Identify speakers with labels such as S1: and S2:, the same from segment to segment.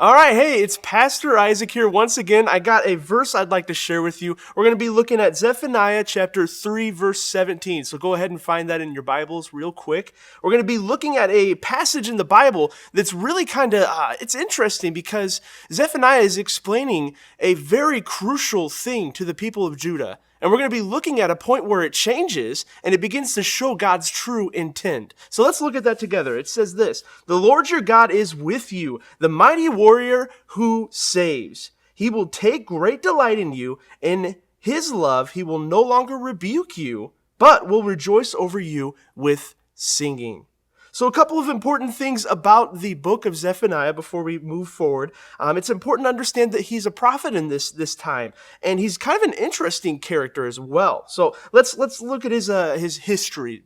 S1: All right, hey, it's Pastor Isaac here once again. I got a verse I'd like to share with you. We're going to be looking at Zephaniah chapter 3, verse 17. So go ahead and find that in your Bibles real quick. We're going to be looking at a passage in the Bible that's really it's interesting because Zephaniah is explaining a very crucial thing to the people of Judah. And we're going to be looking at a point where it changes and it begins to show God's true intent. So let's look at that together. It says this: "The Lord your God is with you, the mighty warrior who saves. He will take great delight in you. In his love, he will no longer rebuke you, but will rejoice over you with singing." So a couple of important things about the book of Zephaniah before we move forward. It's important to understand that he's a prophet in this time, and he's kind of an interesting character as well. So let's look at his history,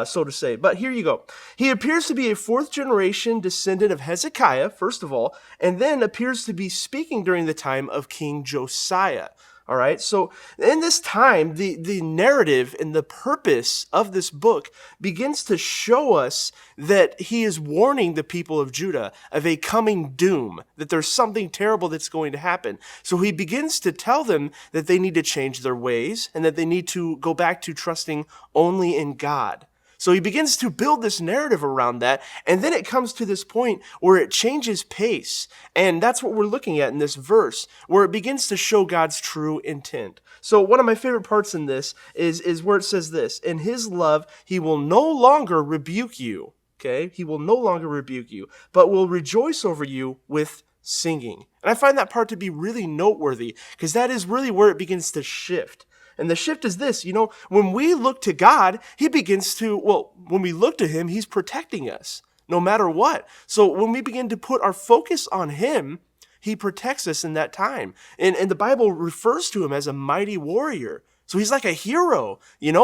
S1: so to say. But here you go. He appears to be a fourth generation descendant of Hezekiah, first of all, and then appears to be speaking during the time of King Josiah. All right, so in this time, the narrative and the purpose of this book begins to show us that he is warning the people of Judah of a coming doom, that there's something terrible that's going to happen. So he begins to tell them that they need to change their ways and that they need to go back to trusting only in God. So he begins to build this narrative around that, and then it comes to this point where it changes pace. And that's what we're looking at in this verse, where it begins to show God's true intent. So one of my favorite parts in this is where it says this: "In his love, he will no longer rebuke you." Okay? He will no longer rebuke you, but will rejoice over you with singing. And I find that part to be really noteworthy, because that is really where it begins to shift. And the shift is this: when we look to God, when we look to him, he's protecting us no matter what. So when we begin to put our focus on him, he protects us in that time. And the Bible refers to him as a mighty warrior. So he's like a hero,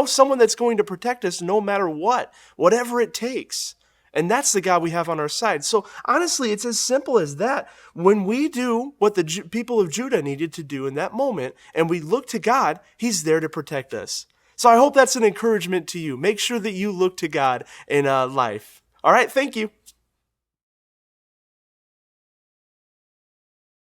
S1: someone that's going to protect us no matter what, whatever it takes. And that's the God we have on our side. So honestly, it's as simple as that. When we do what the people of Judah needed to do in that moment, and we look to God, he's there to protect us. So I hope that's an encouragement to you. Make sure that you look to God in life. All right, thank you.